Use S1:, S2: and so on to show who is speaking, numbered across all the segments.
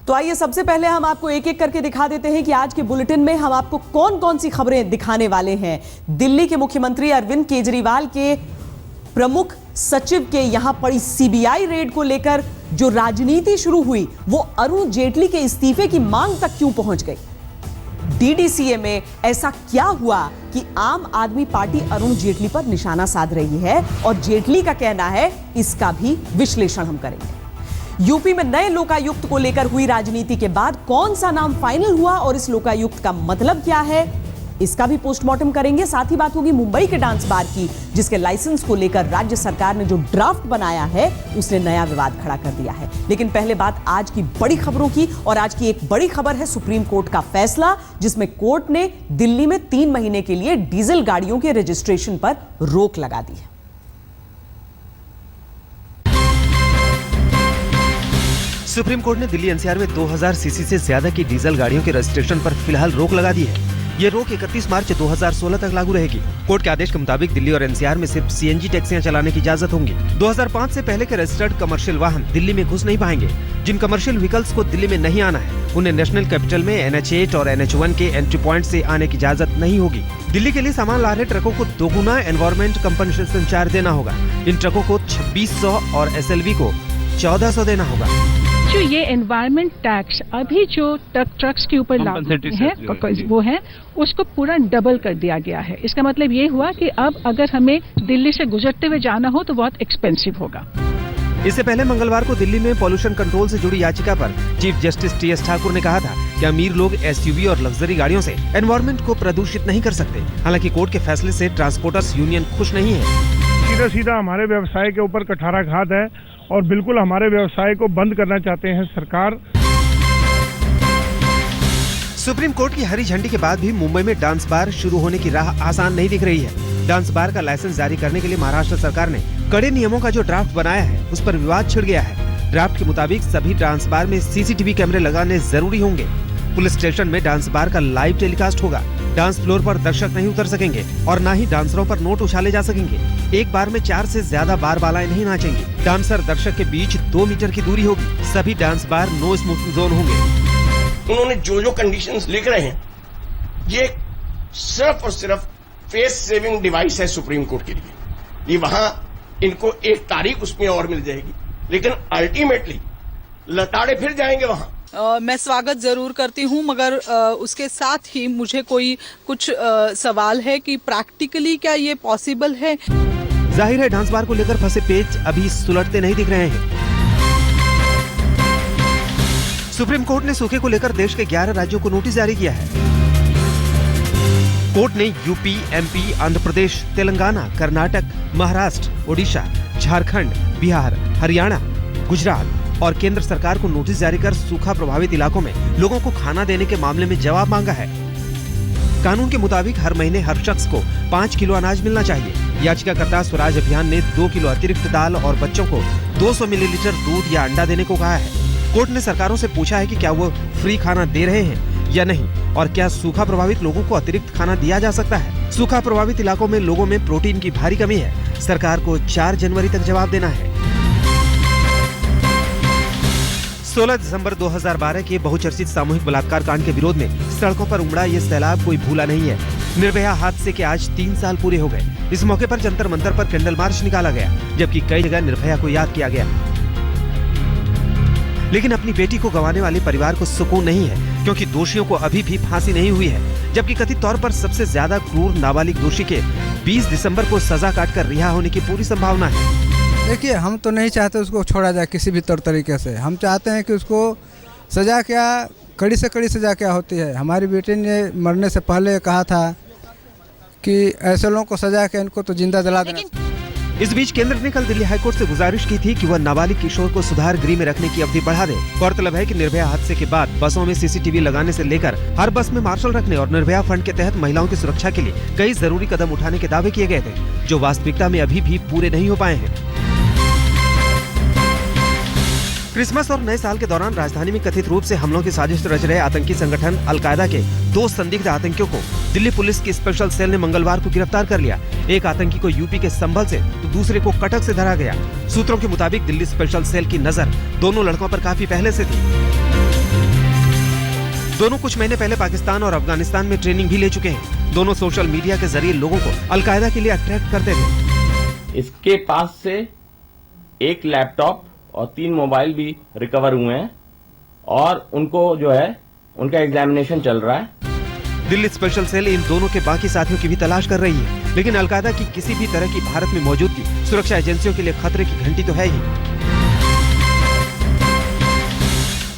S1: तो आइए सबसे पहले हम आपको एक एक करके दिखा देते हैं कि आज के बुलेटिन में हम आपको कौन कौन सी खबरें दिखाने वाले हैं। दिल्ली के मुख्यमंत्री अरविंद केजरीवाल के प्रमुख सचिव के यहां पड़ी सीबीआई रेड को लेकर जो राजनीति शुरू हुई वो अरुण जेटली के इस्तीफे की मांग तक क्यों पहुंच गई। डीडीसीए में ऐसा क्या हुआ कि आम आदमी पार्टी अरुण जेटली पर निशाना साध रही है और जेटली का कहना है, इसका भी विश्लेषण हम करेंगे। यूपी में नए लोकायुक्त को लेकर हुई राजनीति के बाद कौन सा नाम फाइनल हुआ और इस लोकायुक्त का मतलब क्या है, इसका भी पोस्टमार्टम करेंगे। साथ ही बात होगी मुंबई के डांस बार की, जिसके लाइसेंस को लेकर राज्य सरकार ने जो ड्राफ्ट बनाया है उसने नया विवाद खड़ा कर दिया है। लेकिन पहले बात आज की बड़ी खबरों की, और आज की एक बड़ी खबर है सुप्रीम कोर्ट का फैसला, जिसमें कोर्ट ने दिल्ली में 3 महीने के लिए डीजल गाड़ियों के रजिस्ट्रेशन पर रोक लगा दी है।
S2: सुप्रीम कोर्ट ने दिल्ली एनसीआर में 2000 सीसी से ज्यादा की डीजल गाड़ियों के रजिस्ट्रेशन पर फिलहाल रोक लगा दी है। ये रोक 31 मार्च 2016 तक लागू रहेगी। कोर्ट के आदेश के मुताबिक दिल्ली और एनसीआर में सिर्फ सीएनजी टैक्सियां चलाने की इजाजत होंगी। 2005 से पहले के रजिस्टर्ड कमर्शियल वाहन दिल्ली में घुस नहीं पाएंगे। जिन कमर्शियल व्हीकल्स को दिल्ली में नहीं आना है उन्हें नेशनल कैपिटल में NH8 और NH1 के एंट्री पॉइंट से आने की इजाजत नहीं होगी। दिल्ली के लिए सामान ला रहे ट्रकों को दोगुना एनवायरमेंट कंपनसेशन चार्ज देना होगा। इन ट्रकों को 2600 और SLV को 1400 देना होगा।
S3: जो ये एनवायरमेंट टैक्स अभी जो ट्रक्स के ऊपर लागू है वो है, उसको पूरा डबल कर दिया गया है। इसका मतलब ये हुआ कि अब अगर हमें दिल्ली से गुजरते हुए जाना हो तो बहुत एक्सपेंसिव होगा।
S2: इससे पहले मंगलवार को दिल्ली में पॉल्यूशन कंट्रोल से जुड़ी याचिका पर चीफ जस्टिस TS ठाकुर ने कहा था कि अमीर लोग SUV और लग्जरी गाड़ियों से एनवायरमेंट को प्रदूषित नहीं कर सकते। हालांकि कोर्ट के फैसले से ट्रांसपोर्टर्स यूनियन खुश नहीं है।
S4: सीधा हमारे व्यवसाय के ऊपर कुठाराघात है और बिल्कुल हमारे व्यवसाय को बंद करना चाहते हैं सरकार।
S2: सुप्रीम कोर्ट की हरी झंडी के बाद भी मुंबई में डांस बार शुरू होने की राह आसान नहीं दिख रही है। डांस बार का लाइसेंस जारी करने के लिए महाराष्ट्र सरकार ने कड़े नियमों का जो ड्राफ्ट बनाया है उस पर विवाद छिड़ गया है। ड्राफ्ट के मुताबिक सभी डांस बार में CCTV कैमरे लगाने जरूरी होंगे। पुलिस स्टेशन में डांस बार का लाइव टेलीकास्ट होगा। डांस फ्लोर पर दर्शक नहीं उतर सकेंगे और न ही डांसरों पर नोट उछाले जा सकेंगे। एक बार में 4 से ज्यादा बार बालाएं नहीं नाचेंगी। डांसर दर्शक के बीच 2 मीटर की दूरी होगी। सभी dance bar no smoking zone होंगे।
S5: उन्होंने जो कंडीशंस लिख रहे हैं ये सिर्फ और सिर्फ फेस सेविंग डिवाइस है सुप्रीम कोर्ट के लिए। ये वहां इनको एक तारीख उसमें और मिल जाएगी, लेकिन अल्टीमेटली लताड़े फिर जाएंगे वहां।
S6: मैं स्वागत जरूर करती हूं, मगर उसके साथ ही मुझे कुछ सवाल है कि प्रैक्टिकली क्या ये पॉसिबल है।
S2: जाहिर है डांस बार को लेकर फंसे पेच अभी सुलझते नहीं दिख रहे हैं। सुप्रीम कोर्ट ने सूखे को लेकर देश के 11 राज्यों को नोटिस जारी किया है। कोर्ट ने यूपी, MP, आंध्र प्रदेश, तेलंगाना, कर्नाटक, महाराष्ट्र, ओडिशा, झारखंड, बिहार, हरियाणा, गुजरात और केंद्र सरकार को नोटिस जारी कर सूखा प्रभावित इलाकों में लोगों को खाना देने के मामले में जवाब मांगा है। कानून के मुताबिक हर महीने हर शख्स को 5 किलो अनाज मिलना चाहिए। याचिकाकर्ता स्वराज अभियान ने 2 किलो अतिरिक्त दाल और बच्चों को 200 मिलीलीटर दूध या अंडा देने को कहा है। कोर्ट ने सरकारों से पूछा है कि क्या वो फ्री खाना दे रहे हैं या नहीं, और क्या सूखा प्रभावित लोगों को अतिरिक्त खाना दिया जा सकता है। सूखा प्रभावित इलाकों में लोगों में प्रोटीन की भारी कमी है। सरकार को 4 जनवरी तक जवाब देना है। 16 दिसंबर 2012 के बहुचर्चित सामूहिक बलात्कार कांड के विरोध में सड़कों पर उमड़ा ये सैलाब कोई भूला नहीं है। निर्भया हादसे के आज 3 साल पूरे हो गए। इस मौके पर जंतर मंतर पर कैंडल मार्च निकाला गया, जबकि कई जगह निर्भया को याद किया गया। लेकिन अपनी बेटी को गंवाने वाले परिवार को सुकून नहीं है, क्योंकि दोषियों को अभी भी फांसी नहीं हुई है, जबकि कथित तौर पर सबसे ज्यादा क्रूर नाबालिग दोषी के 20 दिसंबर को सजा काटकर रिहा होने की पूरी संभावना है।
S7: देखिए, हम तो नहीं चाहते उसको छोड़ा जाए किसी भी तरीके से। हम चाहते हैं कि उसको सजा क्या, कड़ी से कड़ी सजा क्या होती है। हमारी बेटी ने मरने से पहले कहा था कि ऐसे लोगों को सजा के इनको तो जिंदा जला देना।
S2: इस बीच केंद्र ने कल दिल्ली हाईकोर्ट से गुजारिश की थी कि वह नाबालिग किशोर को सुधार गृह में रखने की अवधि बढ़ा दे। गौरतलब है कि निर्भया हादसे के बाद बसों में CCTV लगाने से लेकर हर बस में मार्शल रखने और निर्भया फंड के तहत महिलाओं की सुरक्षा के लिए कई जरूरी कदम उठाने के दावे किए गए थे, जो वास्तविकता में अभी भी पूरे नहीं हो पाए हैं। क्रिसमस और नए साल के दौरान राजधानी में कथित रूप से हमलों की साजिश रच रहे आतंकी संगठन अलकायदा के 2 संदिग्ध आतंकियों को दिल्ली पुलिस की स्पेशल सेल ने मंगलवार को गिरफ्तार कर लिया। एक आतंकी को यूपी के संभल से तो दूसरे को कटक से धरा गया। सूत्रों के मुताबिक दिल्ली स्पेशल सेल की नजर दोनों लड़कों पर काफी पहले से थी। दोनों कुछ महीने पहले पाकिस्तान और अफगानिस्तान में ट्रेनिंग भी ले चुके हैं। दोनों सोशल मीडिया के जरिए लोगों को अलकायदा के लिए अट्रैक्ट करते थे।
S8: इसके पास से एक लैपटॉप और 3 मोबाइल भी रिकवर हुए हैं और उनको जो है उनका एग्जामिनेशन चल रहा है।
S2: दिल्ली स्पेशल सेल इन दोनों के बाकी साथियों की भी तलाश कर रही है, लेकिन अलकायदा की किसी भी तरह की भारत में मौजूदगी सुरक्षा एजेंसियों के लिए खतरे की घंटी तो है ही।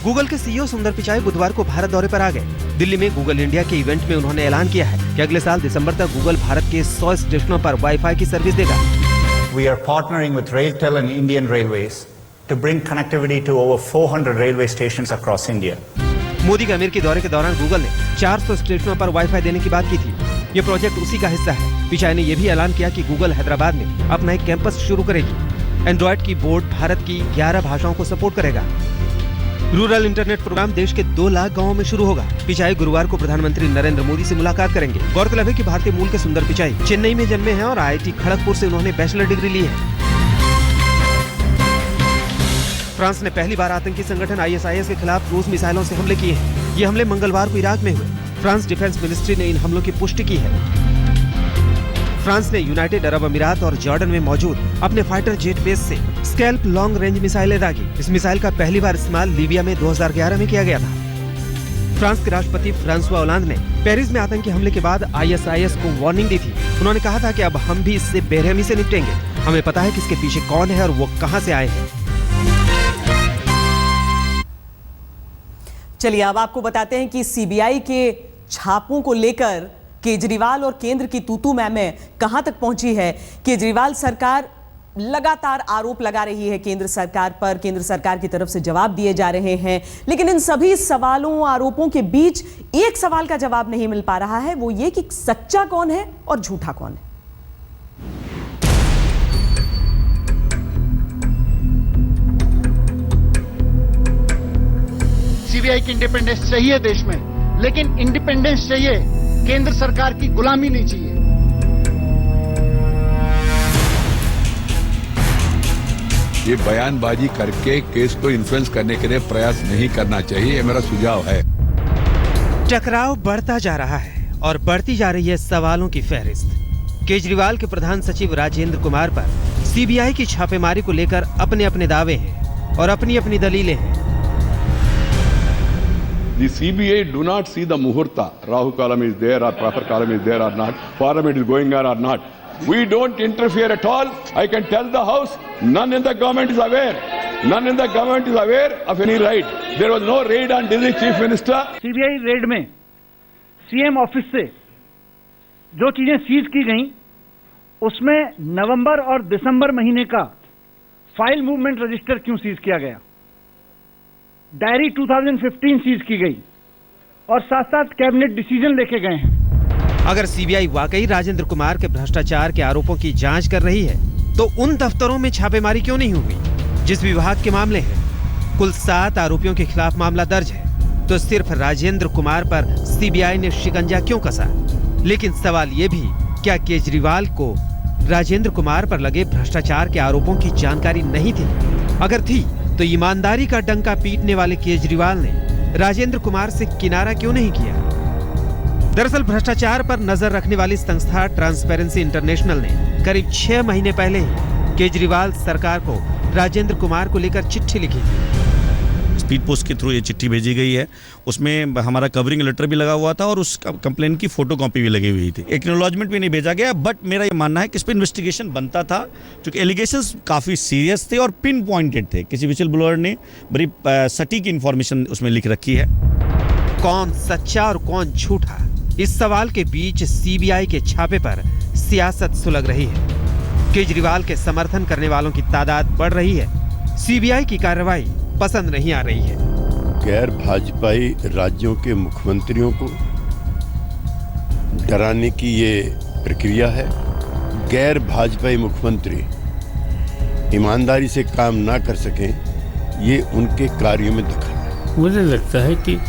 S2: गूगल के सीईओ सुंदर पिचाई बुधवार को भारत दौरे पर आ गए। दिल्ली में गूगल इंडिया के इवेंट में उन्होंने ऐलान किया है कि अगले साल दिसंबर तक गूगल भारत के 100 स्टेशनों पर वाईफाई की सर्विस देगा।
S9: We are partnering with RailTel and Indian Railways to bring connectivity to over 400 railway stations across India.
S2: Modi के अमेरिकी दौरे के दौरान गूगल ने 400 स्टेशनों पर वाईफाई देने की बात की थी। ये प्रोजेक्ट उसी का हिस्सा है। पिचाई ने यह भी ऐलान किया कि गूगल हैदराबाद में अपना एक कैंपस शुरू करेगी। एंड्रॉइड की बोर्ड भारत की 11 भाषाओं को सपोर्ट करेगा। रूरल इंटरनेट प्रोग्राम देश के 2 लाख गाँवों में शुरू होगा। पिचाई गुरुवार को प्रधानमंत्री नरेंद्र मोदी से मुलाकात करेंगे। गौरतलब है कि भारतीय मूल के सुंदर पिचाई चेन्नई में जन्मे हैं और IIT खड़गपुर से उन्होंने बैचलर डिग्री ली है। फ्रांस ने पहली बार आतंकी संगठन ISIS के खिलाफ क्रूज मिसाइलों से हमले किए हैं। ये हमले मंगलवार को इराक में हुए। फ्रांस डिफेंस मिनिस्ट्री ने इन हमलों की पुष्टि की है। फ्रांस ने यूनाइटेड अरब अमीरात और जॉर्डन में मौजूद अपने फाइटर जेट बेस से स्कैल्प लॉन्ग रेंज मिसाइलें दागी। इस मिसाइल का पहली बार इस्तेमाल लीबिया में 2011 में किया गया था। फ्रांस के राष्ट्रपति फ्रांसवा ओलांद ने पेरिस में आतंकी हमले के बाद ISIS को वार्निंग दी थी। उन्होंने कहा था कि अब हम भी इससे बेरहमी से निपटेंगे। हमें पता है कि इसके पीछे कौन है और वो कहां से आए हैं।
S1: चलिए अब आपको बताते हैं कि CBI के छापों को लेकर केजरीवाल और केंद्र की तूतू मैमें कहां तक पहुंची है। केजरीवाल सरकार लगातार आरोप लगा रही है केंद्र सरकार पर, केंद्र सरकार की तरफ से जवाब दिए जा रहे हैं, लेकिन इन सभी सवालों आरोपों के बीच एक सवाल का जवाब नहीं मिल पा रहा है, वो ये कि सच्चा कौन है और झूठा कौन है।
S10: सीबीआई की इंडिपेंडेंस चाहिए देश में, लेकिन इंडिपेंडेंस चाहिए, केंद्र सरकार की गुलामी नहीं चाहिए।
S11: ये बयानबाजी करके केस को इन्फ्लुएंस करने के लिए प्रयास नहीं करना चाहिए, ये मेरा सुझाव है।
S2: टकराव बढ़ता जा रहा है और बढ़ती जा रही है सवालों की फहरिस्त। केजरीवाल के प्रधान सचिव राजेंद्र कुमार पर सीबीआई की छापेमारी को लेकर अपने अपने दावे हैं और अपनी अपनी दलीलें हैं।
S11: The CBI do not see the muhurta. Rahu Kalam is there or proper Kalam is there or not. Parliament is going on or not. We don't interfere at all. I can tell the House, none in the government is aware. None in the government is aware of any raid. There was no raid on District Chief Minister.
S10: CBI red में CM office से जो चीजें seize की गई, उसमें नवंबर और दिसंबर महीने का फाइल मूवमेंट रजिस्टर क्यों सीज किया गया? डायरी 2015 सीज की गई और साथ साथ कैबिनेट डिसीजन लेके गए हैं।
S2: अगर सीबीआई वाकई राजेंद्र कुमार के भ्रष्टाचार के आरोपों की जांच कर रही है, तो उन दफ्तरों में छापेमारी क्यों नहीं हुई जिस विभाग के मामले हैं? कुल 7 आरोपियों के खिलाफ मामला दर्ज है, तो सिर्फ राजेंद्र कुमार पर सीबीआई ने शिकंजा क्यों कसा? लेकिन सवाल ये भी, क्या केजरीवाल को राजेंद्र कुमार पर लगे भ्रष्टाचार के आरोपों की जानकारी नहीं थी? अगर थी तो ईमानदारी का डंका पीटने वाले केजरीवाल ने राजेंद्र कुमार से किनारा क्यों नहीं किया? दरअसल भ्रष्टाचार पर नजर रखने वाली संस्था ट्रांसपेरेंसी इंटरनेशनल ने करीब 6 महीने पहले ही केजरीवाल सरकार को राजेंद्र कुमार को लेकर चिट्ठी लिखी थी।
S12: स्पीड पोस्ट के थ्रू ये चिट्ठी भेजी गई है। उसमें हमारा कवरिंग लेटर भी लगा हुआ था और उस कंप्लेन की फोटो कॉपी भी लगी हुई थी। एक्नॉलेजमेंट भी नहीं भेजा गया, बट मेरा ये मानना है कि इस पर इन्वेस्टिगेशन बनता था, क्योंकि एलिगेशंस काफ़ी सीरियस थे और पिन पॉइंटेड थे। किसी विजिल ब्लोअर ने बड़ी सटीक इन्फॉर्मेशन उसमें लिख रखी है।
S2: कौन सच्चा और कौन झूठा, इस सवाल के बीच सीबीआई के छापे पर सियासत सुलग रही है। केजरीवाल के समर्थन करने वालों की तादाद बढ़ रही है। सीबीआई की कार्रवाई पसंद नहीं आ रही है।
S13: गैर भाजपाई राज्यों के मुख्यमंत्रियों को डराने की ये प्रक्रिया है। गैर भाजपाई मुख्यमंत्री ईमानदारी से काम ना कर सकें, ये उनके कार्यों में दखल है।
S14: मुझे लगता है कि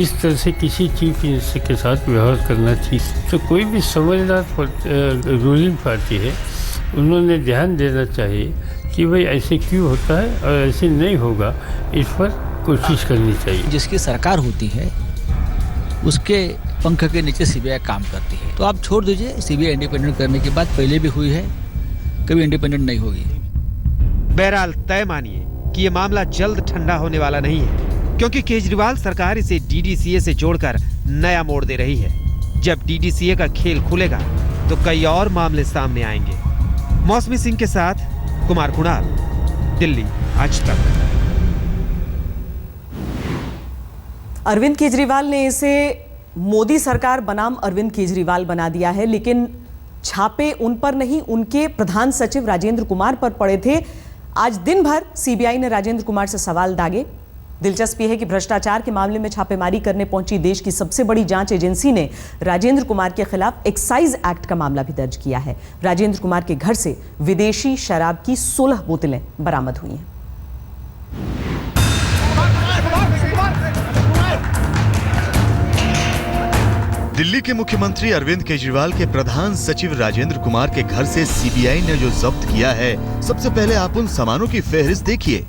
S14: इस तरह से किसी चीफ मिनिस्टर के साथ व्यवहार करना चाहिए। तो कोई भी समझदार रूलिंग पार्टी है, उन्होंने ध्यान देना चाहिए कि भाई ऐसे क्यों होता है और ऐसे नहीं होगा, इस पर कोशिश करनी चाहिए।
S15: जिसकी सरकार होती है उसके पंख के नीचे सीबीआई काम करती है। तो आप छोड़ दीजिए, सीबीआई इंडिपेंडेंट करने की बात पहले भी हुई है, कभी इंडिपेंडेंट नहीं होगी।
S2: बहरहाल तय मानिए कि ये मामला जल्द ठंडा होने वाला नहीं है, क्योंकि केजरीवाल सरकार इसे डीडीसीए से जोड़कर नया मोड़ दे रही है। जब डीडीसीए का खेल खुलेगा तो कई और मामले सामने आएंगे। मौसमी सिंह के साथ कुमार कुणाल, दिल्ली आज तक।
S1: अरविंद केजरीवाल ने इसे मोदी सरकार बनाम अरविंद केजरीवाल बना दिया है, लेकिन छापे उन पर नहीं, उनके प्रधान सचिव राजेंद्र कुमार पर पड़े थे। आज दिन भर सीबीआई ने राजेंद्र कुमार से सवाल दागे। दिलचस्प यह है कि भ्रष्टाचार के मामले में छापेमारी करने पहुंची देश की सबसे बड़ी जांच एजेंसी ने राजेंद्र कुमार के खिलाफ एक्साइज एक्ट का मामला भी दर्ज किया है। राजेंद्र कुमार के घर से विदेशी शराब की 16 बोतलें बरामद हुई हैं।
S16: दिल्ली के मुख्यमंत्री अरविंद केजरीवाल के प्रधान सचिव राजेंद्र कुमार के घर से सीबीआई ने जो जब्त किया है, सबसे पहले आप उन सामानों की फेहरिस्त देखिए।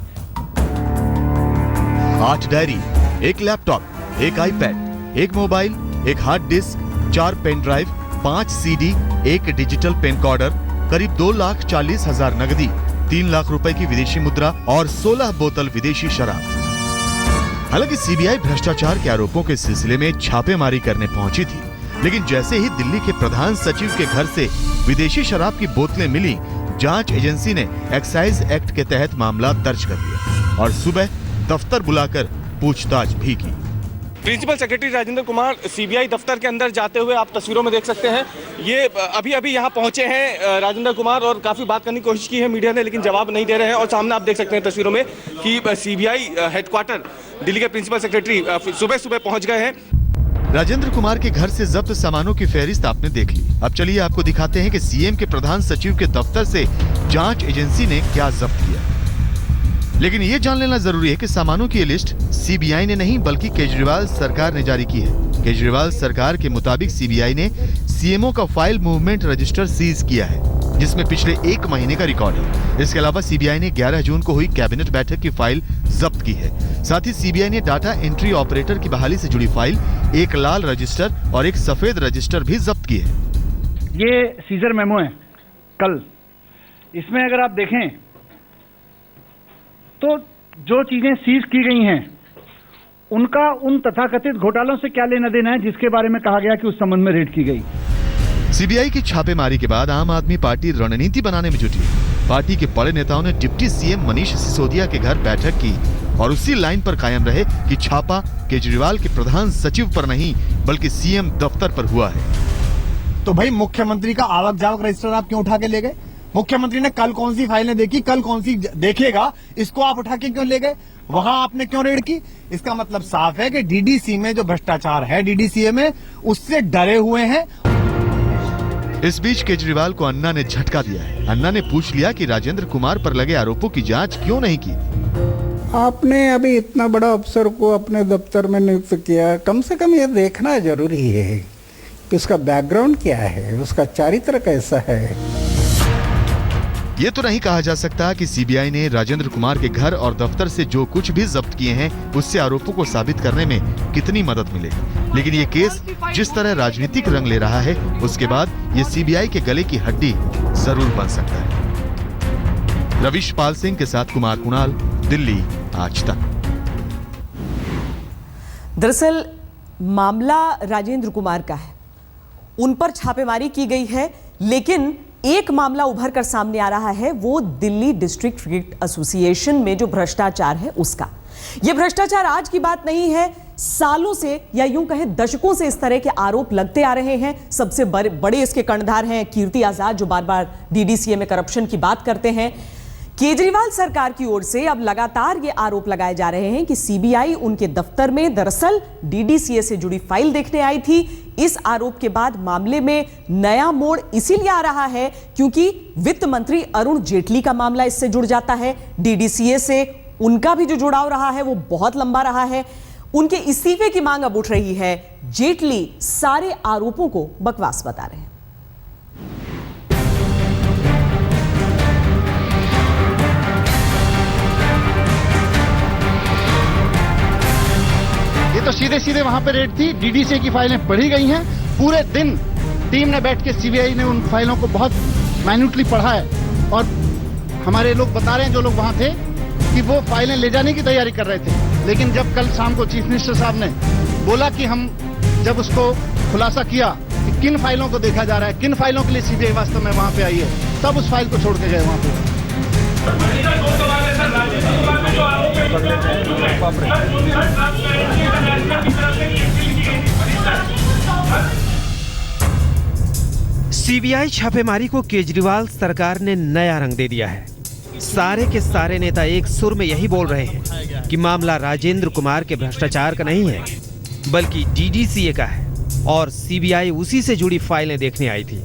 S16: 8 diary, 1 laptop, 1 iPad, 1 mobile, 1 hard disk, 4 pen drive, 5 CD, 1 digital pen coder, करीब 2,40,000 नकदी, 3 लाख रुपए की विदेशी मुद्रा और 16 बोतल विदेशी शराब। हालांकि सीबीआई भ्रष्टाचार के आरोपों के सिलसिले में छापेमारी करने पहुंची थी, लेकिन जैसे ही दिल्ली के प्रधान सचिव के घर से विदेशी शराब की बोतलें मिली, जांच एजेंसी ने एक्साइज एक्ट के तहत मामला दर्ज कर लिया और सुबह दफ्तर बुलाकर पूछताछ भी की।
S17: Principal secretary Rajendra Kumar CBI दफ्तर के अंदर जाते हुए आप तस्वीरों में देख सकते हैं। ये अभी यहाँ पहुंचे हैं राजेंद्र कुमार, और काफी बात करने की कोशिश की है मीडिया ने, लेकिन जवाब नहीं दे रहे हैं। और सामने आप देख सकते हैं तस्वीरों में कि सीबीआई हेडक्वार्टर दिल्ली के प्रिंसिपल सेक्रेटरी सुबह सुबह पहुंच गए हैं।
S16: राजेंद्र कुमार के घर से जब्त सामानों की फहरिस्त आपने देख ली। अब चलिए आपको दिखाते हैं कि सीएम के प्रधान सचिव के दफ्तर से जांच एजेंसी ने क्या जब्त किया। लेकिन ये जान लेना जरूरी है कि सामानों की ये लिस्ट सीबीआई ने नहीं बल्कि केजरीवाल सरकार ने जारी की है। केजरीवाल सरकार के मुताबिक सीबीआई ने सीएमओ का फाइल मूवमेंट रजिस्टर सीज किया है, जिसमें पिछले 1 महीने का रिकॉर्ड है। इसके अलावा सीबीआई ने 11 जून को हुई कैबिनेट बैठक की फाइल जब्त की है। साथ ही सीबीआई ने डाटा एंट्री ऑपरेटर की बहाली से जुड़ी फाइल, 1 लाल रजिस्टर और 1 सफेद रजिस्टर भी जब्त की है।
S10: ये सीजर मेमो है कल। इसमें अगर आप देखें तो जो चीजें सीज की गई हैं उनका उन तथाकथित घोटालों से क्या लेना देना है जिसके बारे में कहा गया कि उस संबंध में रेड की गई।
S16: सीबीआई की छापेमारी के बाद आम आदमी पार्टी रणनीति बनाने में जुटी। पार्टी के बड़े नेताओं ने डिप्टी सीएम मनीष सिसोदिया के घर बैठक की और उसी लाइन पर कायम रहे कि छापा केजरीवाल के प्रधान सचिव पर नहीं बल्कि सीएम दफ्तर पर हुआ है।
S18: तो भाई मुख्यमंत्री का आवक जावक रजिस्टर आप क्यों उठा के ले गए? मुख्यमंत्री ने कल कौन सी फाइलें देखी, कल कौन सी देखेगा, इसको आप उठा के क्यों ले गए? वहां आपने क्यों रेड की? इसका मतलब साफ है कि डीडीसी में जो भ्रष्टाचार है, डीडीसीए में, उससे डरे हुए हैं।
S16: इस बीच केजरीवाल को अन्ना ने झटका दिया है। अन्ना ने पूछ लिया कि राजेंद्र कुमार पर लगे आरोपों की जांच क्यों नहीं की।
S19: आपने अभी इतना बड़ा अफसर को अपने दफ्तर में नियुक्त किया, कम से कम ये देखना जरूरी है कि उसका बैकग्राउंड क्या है, उसका चारित्र कैसा है।
S16: ये तो नहीं कहा जा सकता कि सीबीआई ने राजेंद्र कुमार के घर और दफ्तर से जो कुछ भी जब्त किए हैं उससे आरोपों को साबित करने में कितनी मदद मिलेगी, लेकिन ये केस जिस तरह राजनीतिक रंग ले रहा है उसके बाद ये सीबीआई के गले की हड्डी जरूर बन सकता है। रविश पाल सिंह के साथ कुमार कुणाल, दिल्ली आज तक।
S1: दरअसल मामला राजेंद्र कुमार का है, उन पर छापेमारी की गई है, लेकिन एक मामला उभर कर सामने आ रहा है, वो दिल्ली डिस्ट्रिक्ट क्रिकेट एसोसिएशन में जो भ्रष्टाचार है उसका। यह भ्रष्टाचार आज की बात नहीं है, सालों से या यूं कहें दशकों से इस तरह के आरोप लगते आ रहे हैं। सबसे बड़े इसके कर्णधार हैं कीर्ति आजाद, जो बार बार डीडीसीए में करप्शन की बात करते हैं। केजरीवाल सरकार की ओर से अब लगातार ये आरोप लगाए जा रहे हैं कि सीबीआई उनके दफ्तर में दरअसल डीडीसीए से जुड़ी फाइल देखने आई थी। इस आरोप के बाद मामले में नया मोड़ इसीलिए आ रहा है क्योंकि वित्त मंत्री अरुण जेटली का मामला इससे जुड़ जाता है। डीडीसीए से उनका भी जो जुड़ाव रहा है वो बहुत लंबा रहा है। उनके इस्तीफे की मांग अब उठ रही है। जेटली सारे आरोपों को बकवास बता रहे हैं।
S20: ये तो
S18: सीधे सीधे वहां पे रेड थी। डीडीसीए की फाइलें पढ़ी गई हैं। पूरे दिन टीम ने बैठ के सीबीआई ने उन फाइलों को बहुत माइन्यूटली पढ़ा है और हमारे लोग बता रहे हैं जो लोग वहां थे कि वो फाइलें ले जाने की तैयारी कर रहे थे। लेकिन जब कल शाम को चीफ मिनिस्टर साहब ने बोला कि हम जब उसको खुलासा किया कि किन फाइलों को देखा जा रहा है, किन फाइलों के लिए सीबीआई वास्तव में वहां पे आई है, तब उस फाइल को छोड़ के गए वहां पे।
S2: सीबीआई छापेमारी को केजरीवाल सरकार ने नया रंग दे दिया है। सारे के सारे नेता एक सुर में यही बोल रहे हैं कि मामला राजेंद्र कुमार के भ्रष्टाचार का नहीं है, बल्कि डीडीसीए का है और सीबीआई उसी से जुड़ी फाइलें देखने आई थी।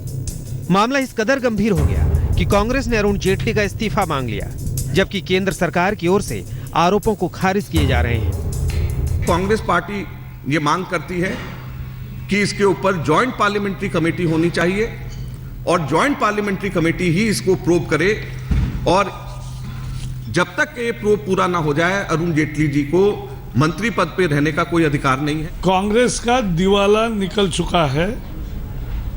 S2: मामला इस कदर गंभीर हो गया कि कांग्रेस ने अरुण जेटली का इस्तीफा मांग लिया, जबकि केंद्र सरकार की ओर से आरोपों को खारिज किए जा रहे हैं।
S20: कांग्रेस पार्टी ये मांग करती है कि इसके ऊपर जॉइंट पार्लियामेंट्री कमेटी होनी चाहिए और जॉइंट पार्लियामेंट्री कमेटी ही इसको प्रोब करे और जब तक ये प्रोब पूरा ना हो जाए अरुण जेटली जी को मंत्री पद पे रहने का कोई अधिकार नहीं है।
S21: कांग्रेस का दिवाला निकल चुका है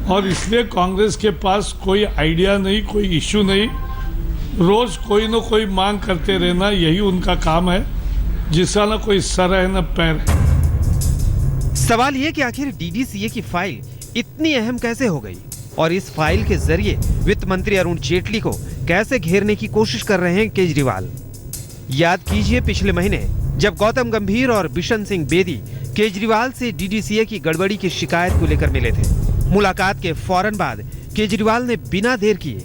S21: और इसलिए कांग्रेस के पास कोई आइडिया नहीं, कोई इश्यू नहीं, रोज कोई न कोई मांग करते रहना यही उनका काम है, जिसका न कोई सर है न पैर है।
S2: सवाल ये कि आखिर डीडीसीए की फाइल इतनी अहम कैसे हो गई और इस फाइल के जरिए वित्त मंत्री अरुण जेटली को कैसे घेरने की कोशिश कर रहे हैं केजरीवाल। याद कीजिए पिछले महीने जब गौतम गंभीर और बिशन सिंह बेदी केजरीवाल से डीडीसीए की गड़बड़ी की शिकायत को लेकर मिले थे। मुलाकात के फौरन बाद केजरीवाल ने बिना देर किए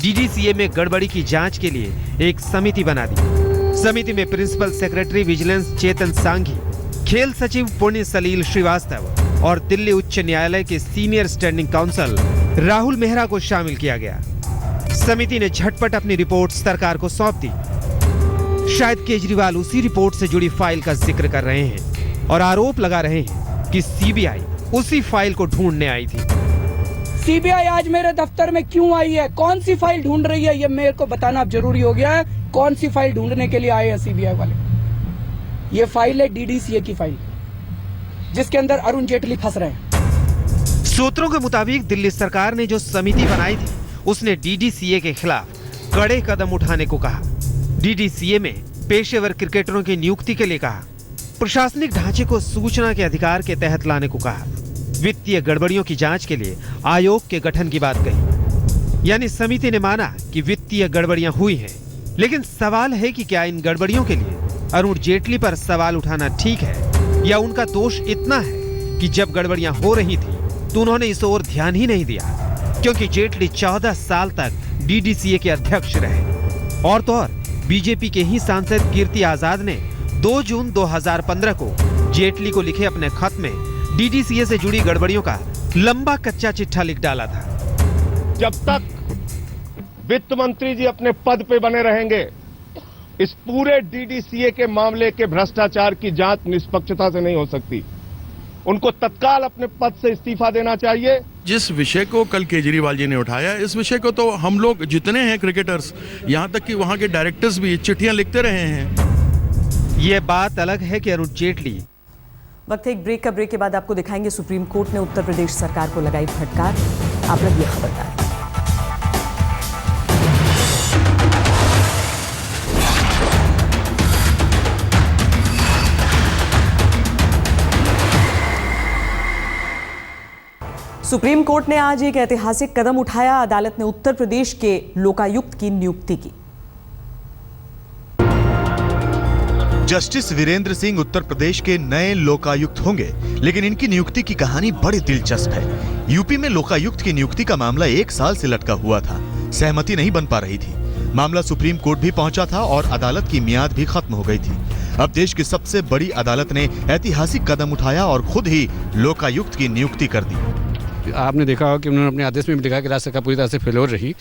S2: डीडीसीए में गड़बड़ी की जांच के लिए एक समिति बना दी। समिति में प्रिंसिपल सेक्रेटरी विजिलेंस चेतन सांघी, खेल सचिव पुण्य सलील श्रीवास्तव और दिल्ली उच्च न्यायालय के senior standing council Rahul Mehra को शामिल किया गया। समिति ने झटपट अपनी रिपोर्ट सरकार को सौंप दी। शायद केजरीवाल उसी रिपोर्ट से जुड़ी फाइल का जिक्र कर रहे हैं और आरोप लगा रहे हैं कि सीबीआई उसी फाइल को ढूंढने आई थी।
S22: सीबीआई आज मेरे दफ्तर में क्यों आई है, कौन सी फाइल ढूंढ रही है, ये मेरे को बताना अब जरूरी हो गया है। कौन सी फाइल ढूंढने के लिए आए हैं सीबीआई वाले? ये फाइल है डीडीसीए की फाइल, जिसके अंदर अरुण जेटली फंस रहे हैं।
S2: सूत्रों के मुताबिक दिल्ली सरकार ने जो समिति बनाई थी उसने डीडीसीए के खिलाफ कड़े कदम उठाने को कहा। डीडीसीए में पेशेवर क्रिकेटरों की नियुक्ति के लिए कहा, प्रशासनिक ढांचे को सूचना के अधिकार के तहत लाने को कहा, वित्तीय गड़बड़ियों की जांच के लिए आयोग के गठन की बात कही। यानी समिति ने माना कि वित्तीय गड़बड़ियां हुई हैं, लेकिन सवाल है कि क्या इन गड़बड़ियों के लिए अरुण जेटली पर सवाल उठाना ठीक है या उनका दोष इतना है कि जब गड़बड़ियां हो रही थी तो उन्होंने इस ओर ध्यान ही नहीं दिया, क्योंकि जेटली 14 साल तक डीडीसीए के अध्यक्ष रहे। और तो और बीजेपी के ही सांसद कीर्ति आजाद ने 2 जून 2015 को जेटली को लिखे अपने खत में डीडीसीए से जुड़ी गड़बड़ियों का लंबा कच्चा चिट्ठा लिख डाला था।
S5: जब तक वित्त मंत्री जी अपने पद पे बने रहेंगे, इस पूरे डीडीसीए के मामले के भ्रष्टाचार की जांच निष्पक्षता से नहीं हो सकती। उनको तत्काल अपने पद से इस्तीफा देना चाहिए।
S20: जिस विषय को कल केजरीवाल जी ने उठाया, इस विषय को तो हम लोग जितने हैं क्रिकेटर्स, यहाँ तक कि वहाँ के डायरेक्टर्स भी चिट्ठियां लिखते रहे हैं।
S2: ये बात अलग है कि अरुण जेटली।
S1: वक्त एक ब्रेक का। ब्रेक के बाद आपको दिखाएंगे सुप्रीम कोर्ट ने उत्तर प्रदेश सरकार को लगाई फटकार। आप लोग ये खबरदार। सुप्रीम कोर्ट ने आज एक ऐतिहासिक कदम उठाया। अदालत ने उत्तर प्रदेश के लोकायुक्त की नियुक्ति की।
S16: जस्टिस वीरेंद्र सिंह उत्तर प्रदेश के नए लोकायुक्त होंगे, लेकिन इनकी नियुक्ति की कहानी बड़ी दिलचस्प है। यूपी में लोकायुक्त की नियुक्ति का मामला 1 साल से लटका हुआ था। सहमति नहीं बन पा रही थी। मामला सुप्रीम कोर्ट भी पहुंचा था और अदालत की मियाद भी खत्म हो गई थी। अब देश की सबसे बड़ी अदालत ने ऐतिहासिक कदम उठाया और खुद ही लोकायुक्त की नियुक्ति कर दी।
S23: आपने देखा होगा कि उन्होंने अपने आदेश में भी लिखा कि राज्य सरकार पूरी तरह से फेलोर रही,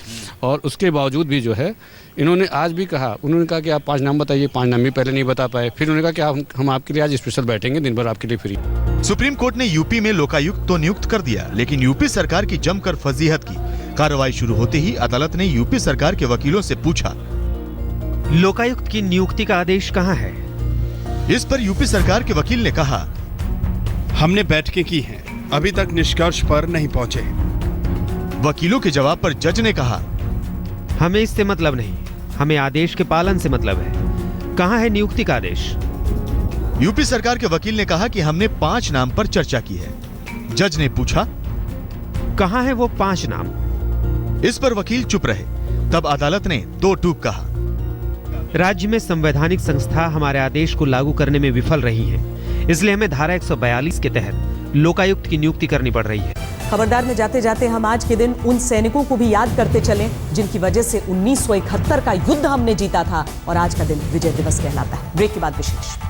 S23: और उसके बावजूद भी जो है इन्होंने आज भी कहा, उन्होंने कहा कि आप 5 नाम बताइए, 5 नाम भी पहले नहीं बता पाए। फिर उन्होंने कहा कि हम आपके लिए आज स्पेशल बैठेंगे, दिन भर आपके लिए फ्री।
S16: सुप्रीम कोर्ट ने यूपी में लोकायुक्त तो नियुक्त कर दिया, लेकिन यूपी सरकार की जमकर फजीहत की। कार्रवाई शुरू होते ही अदालत ने यूपी सरकार के वकीलों से पूछा,
S2: लोकायुक्त की नियुक्ति का आदेश कहाँ है?
S16: इस पर यूपी सरकार के वकील ने कहा,
S3: हमने बैठकें की हैं, अभी तक निष्कर्ष पर नहीं पहुंचे।
S16: वकीलों के जवाब पर जज ने कहा,
S2: हमें इससे मतलब नहीं, हमें आदेश के पालन से मतलब है। कहां है नियुक्ति का आदेश?
S16: यूपी सरकार के वकील ने कहा कि हमने 5 नाम पर चर्चा की है। जज ने पूछा,
S2: कहां है वो 5 नाम?
S16: इस पर वकील चुप रहे। तब अदालत ने 2 टूक कहा,
S2: राज्य में संवैधानिक संस्था हमारे आदेश को लागू करने में विफल रही है, इसलिए हमें धारा 142 के तहत लोकायुक्त की नियुक्ति करनी पड़ रही है।
S1: खबरदार में जाते जाते हम आज के दिन उन सैनिकों को भी याद करते चलें जिनकी वजह से 1971 का युद्ध हमने जीता था और आज का दिन विजय दिवस कहलाता है। ब्रेक के बाद विशेष।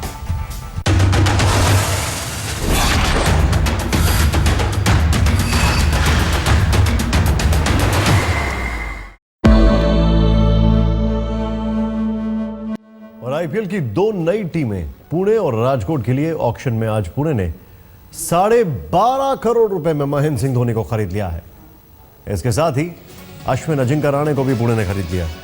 S4: और आईपीएल की 2 नई टीमें पुणे और राजकोट के लिए ऑक्शन में आज पुणे ने 12.5 करोड़ रुपए में महेंद्र सिंह धोनी को खरीद लिया है। इसके साथ ही अश्विन अजिंक्य रहाणे को भी पुणे ने खरीद लिया है।